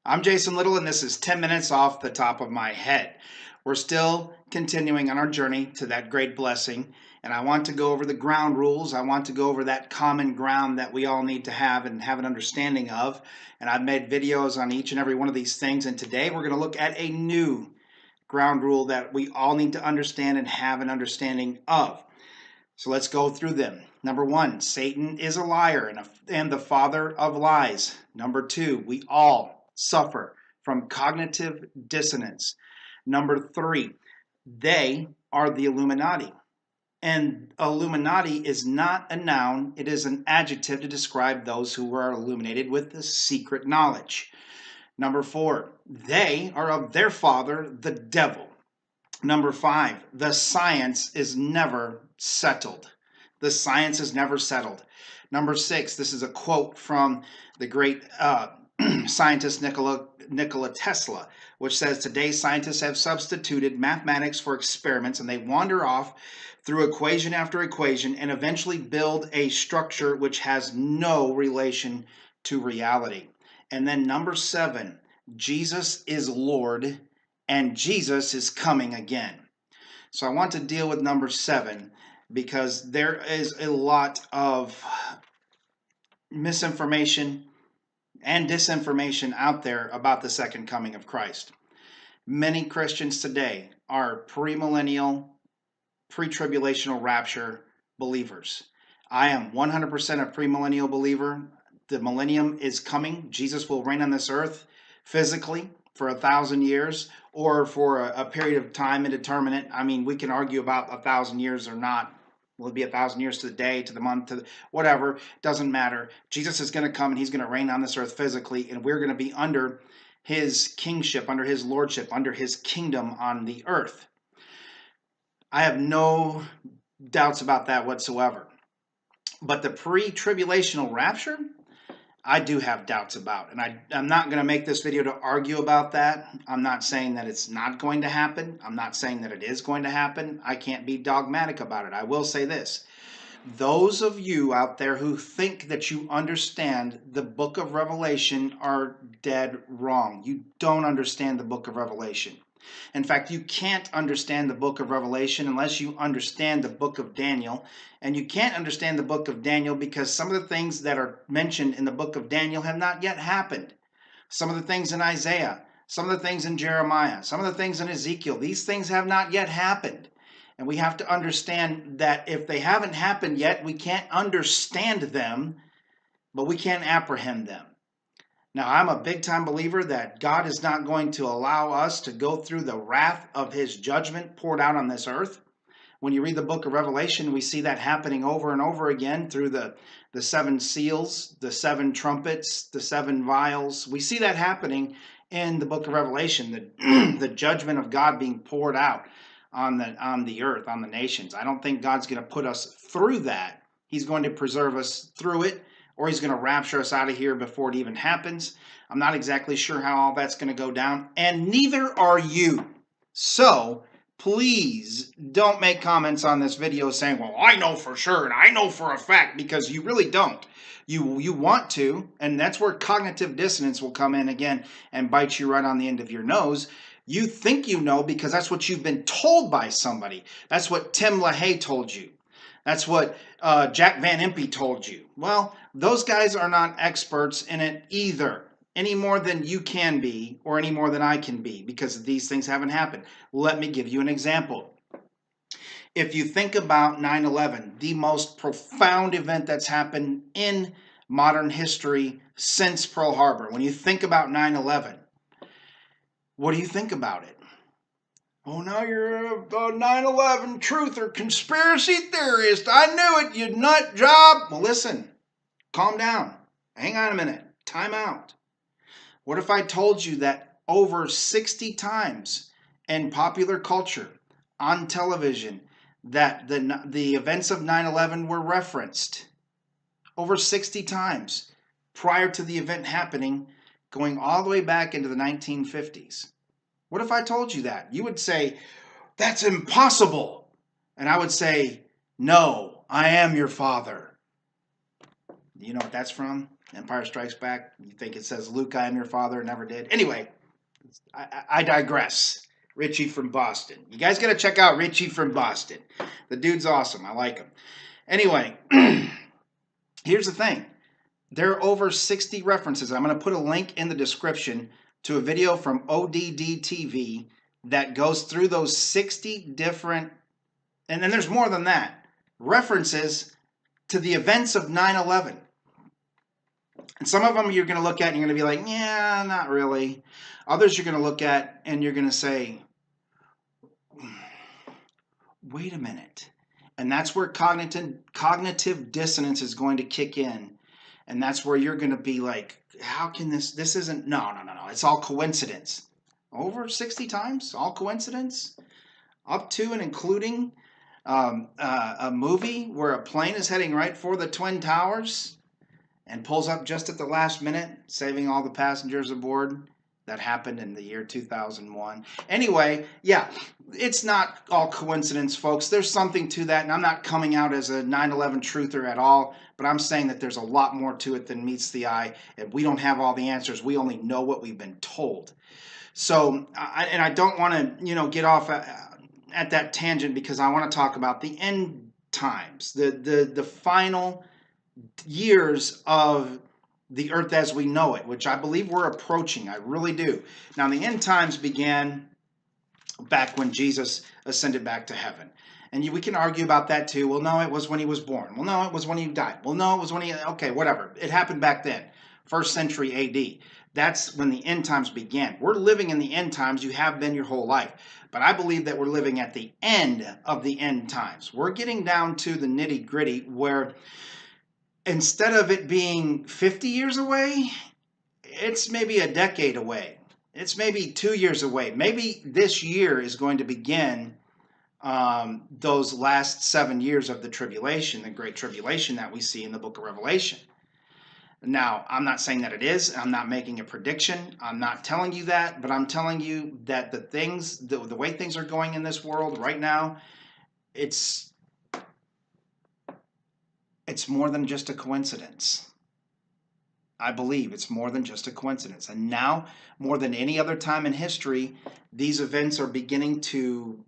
I'm Jason Little, and this is 10 minutes off the top of my head. We're still continuing on our journey to that great blessing, and I want to go over the ground rules. I want to go over that common ground that we all need to have and have an understanding of. And I've made videos on each and every one of these things, and today we're going to look at a new ground rule that we all need to understand and have an understanding of. So let's go through them. Number one, Satan is a liar and the father of lies. Number two, we all suffer from cognitive dissonance. Number three, they are the Illuminati. And Illuminati is not a noun, it is an adjective to describe those who are illuminated with the secret knowledge. Number four, they are of their father, the devil. Number five, the science is never settled. The science is never settled. Number six, this is a quote from the great scientist Nikola Tesla, which says, "Today scientists have substituted mathematics for experiments, and they wander off through equation after equation and eventually build a structure which has no relation to reality." And then number seven, Jesus is Lord, and Jesus is coming again. So I want to deal with number seven because there is a lot of misinformation and disinformation out there about the second coming of Christ. Many Christians today are premillennial, pre-tribulational rapture believers. I am 100% a premillennial believer. The millennium is coming. Jesus will reign on this earth physically for 1,000 years or for a period of time indeterminate. I mean, we can argue about 1,000 years or not. Will it be 1,000 years to the day, to the month, to the, whatever? Doesn't matter. Jesus is going to come and he's going to reign on this earth physically, and we're going to be under his kingship, under his lordship, under his kingdom on the earth. I have no doubts about that whatsoever. But the pre-tribulational rapture, I do have doubts about. And I'm not going to make this video to argue about that. I'm not saying that it's not going to happen. I'm not saying that it is going to happen. I can't be dogmatic about it. I will say this. Those of you out there who think that you understand the book of Revelation are dead wrong. You don't understand the book of Revelation. In fact, you can't understand the book of Revelation unless you understand the book of Daniel. And you can't understand the book of Daniel because some of the things that are mentioned in the book of Daniel have not yet happened. Some of the things in Isaiah, some of the things in Jeremiah, some of the things in Ezekiel, these things have not yet happened. And we have to understand that if they haven't happened yet, we can't understand them, but we can apprehend them. Now, I'm a big-time believer that God is not going to allow us to go through the wrath of his judgment poured out on this earth. When you read the book of Revelation, we see that happening over and over again through the seven seals, the seven trumpets, the seven vials. We see that happening in the book of Revelation, the judgment of God being poured out on the earth, on the nations. I don't think God's going to put us through that. He's going to preserve us through it, or he's going to rapture us out of here before it even happens. I'm not exactly sure how all that's going to go down, and neither are you. So please don't make comments on this video saying, well, I know for sure and I know for a fact, because you really don't. You want to, and that's where cognitive dissonance will come in again and bite you right on the end of your nose. You think you know because that's what you've been told by somebody. That's what Tim LaHaye told you. That's what Jack Van Impe told you. Well, those guys are not experts in it either, any more than you can be or any more than I can be, because these things haven't happened. Let me give you an example. If you think about 9/11, the most profound event that's happened in modern history since Pearl Harbor, when you think about 9/11, what do you think about it? Oh, now you're a 9/11 truth or conspiracy theorist. I knew it, you nut job. Well, listen, calm down. Hang on a minute. Time out. What if I told you that over 60 times in popular culture, on television, that the events of 9/11 were referenced? Over 60 times prior to the event happening, going all the way back into the 1950s. What if I told you that? You would say, that's impossible. And I would say, no, I am your father. Do you know what that's from? Empire Strikes Back. You think it says, Luke, I am your father, never did. Anyway, I digress. Richie from Boston. You guys got to check out Richie from Boston. The dude's awesome. I like him. Anyway, here's the thing. There are over 60 references. I'm going to put a link in the description to a video from ODD TV that goes through those 60 different, and then there's more than that, references to the events of 9/11. And some of them you're going to look at and you're going to be like, yeah, not really. Others you're going to look at and you're going to say, wait a minute. And that's where cognitive dissonance is going to kick in. And that's where you're going to be like, how can this isn't, no. It's all coincidence. Over 60 times, all coincidence. Up to and including a movie where a plane is heading right for the Twin Towers and pulls up just at the last minute, saving all the passengers aboard. That happened in the year 2001. Anyway, yeah, it's not all coincidence, folks. There's something to that, and I'm not coming out as a 9/11 truther at all, but I'm saying that there's a lot more to it than meets the eye, and we don't have all the answers. We only know what we've been told. So, I don't want to, get off at that tangent, because I want to talk about the end times, the final years of the earth as we know it, which I believe we're approaching. I really do. Now, the end times began back when Jesus ascended back to heaven. And we can argue about that too. Well, no, it was when he was born. Well, no, it was when he died. Well, no, it was when okay, whatever. It happened back then, 1st century AD. That's when the end times began. We're living in the end times. You have been your whole life. But I believe that we're living at the end of the end times. We're getting down to the nitty gritty where instead of it being 50 years away, it's maybe a decade away. It's maybe 2 years away. Maybe this year is going to begin those last 7 years of the tribulation, the great tribulation that we see in the book of Revelation. Now, I'm not saying that it is. I'm not making a prediction. I'm not telling you that, but I'm telling you that the way things are going in this world right now, it's more than just a coincidence. I believe it's more than just a coincidence. And now, more than any other time in history, these events are beginning to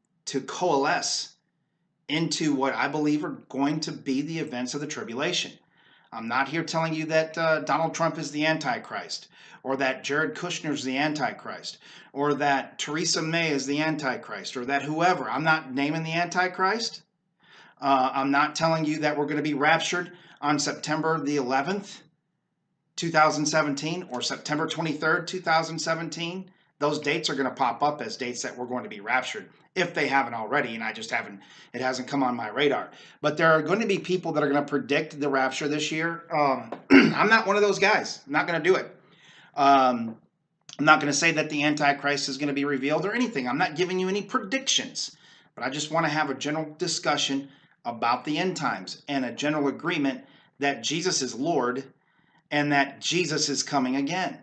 coalesce into what I believe are going to be the events of the tribulation. I'm not here telling you that Donald Trump is the Antichrist, or that Jared Kushner is the Antichrist, or that Theresa May is the Antichrist, or that whoever. I'm not naming the Antichrist. I'm not telling you that we're going to be raptured on September the 11th, 2017, or September 23rd, 2017. Those dates are going to pop up as dates that we're going to be raptured, if they haven't already, and it hasn't come on my radar. But there are going to be people that are going to predict the rapture this year. I'm not one of those guys. I'm not going to do it. I'm not going to say that the Antichrist is going to be revealed or anything. I'm not giving you any predictions, but I just want to have a general discussion about the end times and a general agreement that Jesus is Lord and that Jesus is coming again.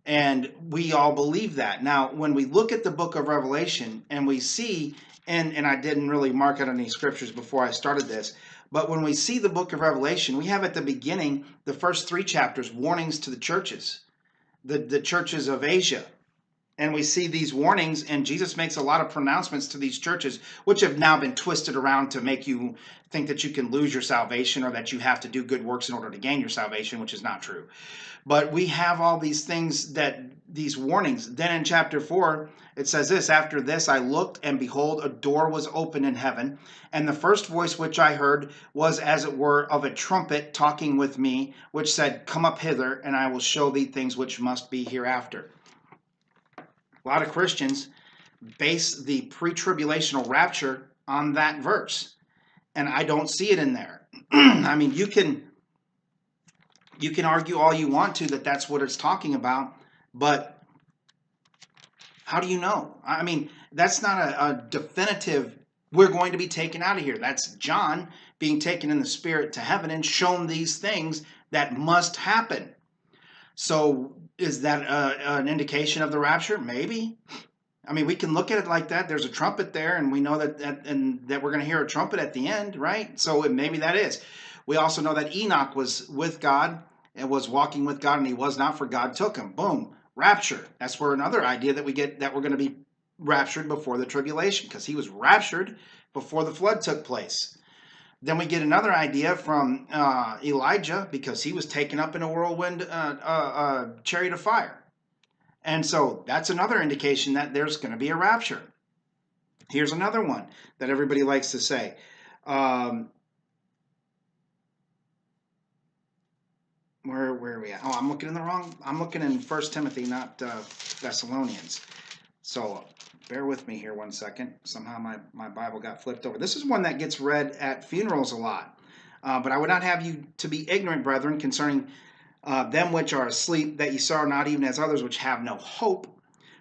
And we all believe that. Now, when we look at the book of Revelation and we see, and I didn't really mark out any scriptures before I started this, but when we see the book of Revelation, we have at the beginning, the first 3 chapters, warnings to the churches, the churches of Asia. And we see these warnings, and Jesus makes a lot of pronouncements to these churches, which have now been twisted around to make you think that you can lose your salvation or that you have to do good works in order to gain your salvation, which is not true. But we have all these things, these warnings. Then in chapter 4, it says this: after this I looked, and behold, a door was opened in heaven. And the first voice which I heard was as it were of a trumpet talking with me, which said, come up hither, and I will show thee things which must be hereafter. A lot of Christians base the pre-tribulational rapture on that verse, and I don't see it in there. I mean, you can argue all you want to that that's what it's talking about, but how do you know? I mean, that's not a definitive, we're going to be taken out of here. That's John being taken in the spirit to heaven and shown these things that must happen. So is that an indication of the rapture? Maybe. I mean, we can look at it like that. There's a trumpet there, and we know that we're going to hear a trumpet at the end, right? So maybe that is. We also know that Enoch was with God, and was walking with God, and he was not, for God took him. Boom, rapture. That's where another idea that we get, that we're going to be raptured before the tribulation, because he was raptured before the flood took place. Then we get another idea from Elijah, because he was taken up in a whirlwind chariot of fire. And so that's another indication that there's going to be a rapture. Here's another one that everybody likes to say. Where are we at? Oh, I'm looking in the wrong. I'm looking in 1 Timothy, not Thessalonians. So bear with me here one second. Somehow my Bible got flipped over. This is one that gets read at funerals a lot. But I would not have you to be ignorant, brethren, concerning them which are asleep, that ye sorrow not, even as others which have no hope.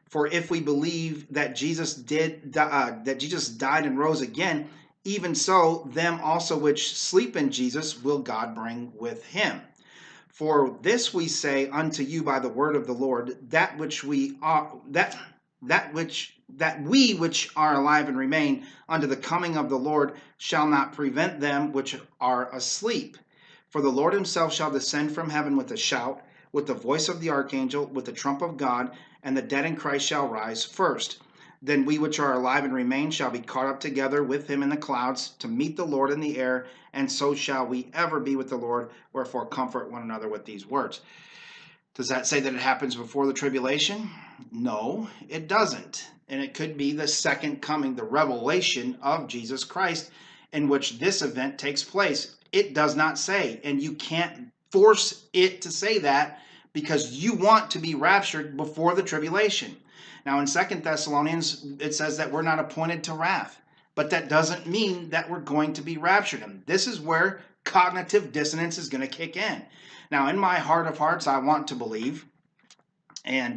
For if we believe that Jesus died and rose again, even so them also which sleep in Jesus will God bring with him. For this we say unto you by the word of the Lord, that we which are alive and remain unto the coming of the Lord shall not prevent them which are asleep. For the Lord himself shall descend from heaven with a shout, with the voice of the archangel, with the trump of God, and the dead in Christ shall rise first. Then we which are alive and remain shall be caught up together with him in the clouds to meet the Lord in the air, and so shall we ever be with the Lord. Wherefore comfort one another with these words. Does that say that it happens before the tribulation? No, it doesn't. And it could be the second coming, the revelation of Jesus Christ, in which this event takes place. It does not say, and you can't force it to say that, because you want to be raptured before the tribulation. Now in 2 Thessalonians, it says that we're not appointed to wrath, but that doesn't mean that we're going to be raptured. And this is where cognitive dissonance is going to kick in. Now, in my heart of hearts, I want to believe and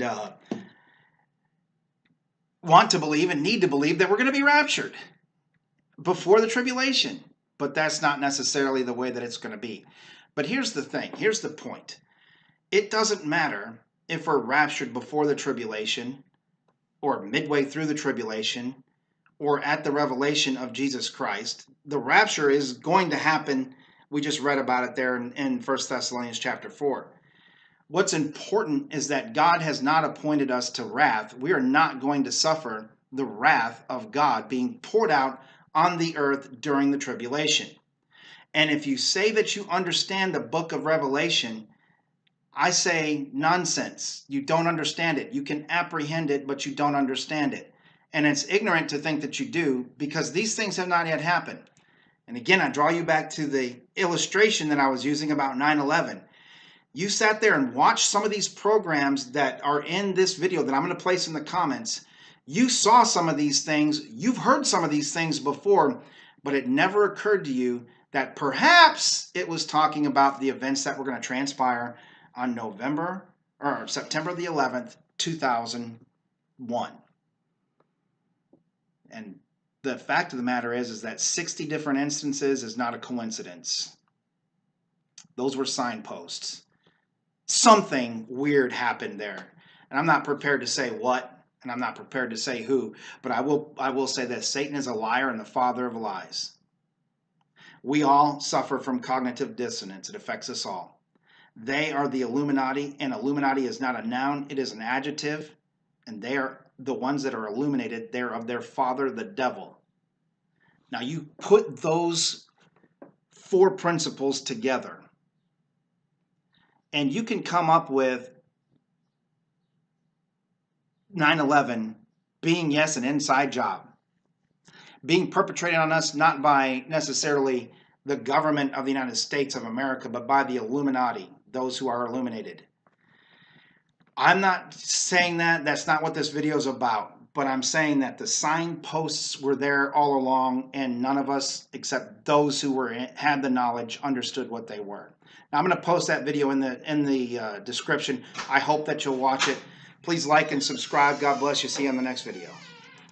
need to believe that we're going to be raptured before the tribulation. But that's not necessarily the way that it's going to be. But here's the thing. Here's the point. It doesn't matter if we're raptured before the tribulation, or midway through the tribulation, or at the revelation of Jesus Christ. The rapture is going to happen. We just read about it there in 1 Thessalonians chapter 4. What's important is that God has not appointed us to wrath. We are not going to suffer the wrath of God being poured out on the earth during the tribulation. And if you say that you understand the book of Revelation, I say nonsense. You don't understand it. You can apprehend it, but you don't understand it. And it's ignorant to think that you do, because these things have not yet happened. And again, I draw you back to the illustration that I was using about 9/11. You sat there and watched some of these programs that are in this video that I'm going to place in the comments. You saw some of these things. You've heard some of these things before, but it never occurred to you that perhaps it was talking about the events that were going to transpire on September the 11th, 2001. And the fact of the matter is that 60 different instances is not a coincidence. Those were signposts. Something weird happened there. And I'm not prepared to say what, and I'm not prepared to say who, but I will say this: Satan is a liar and the father of lies. We all suffer from cognitive dissonance. It affects us all. They are the Illuminati, and Illuminati is not a noun, it is an adjective, and they are the ones that are illuminated. They're of their father, the devil. Now you put those four principles together, and you can come up with 9/11 being, yes, an inside job, being perpetrated on us not by necessarily the government of the United States of America, but by the Illuminati, those who are illuminated. I'm not saying that. That's not what this video is about. But I'm saying that the signposts were there all along, and none of us, except those who had the knowledge, understood what they were. Now, I'm going to post that video in the description. I hope that you'll watch it. Please like and subscribe. God bless you. See you on the next video.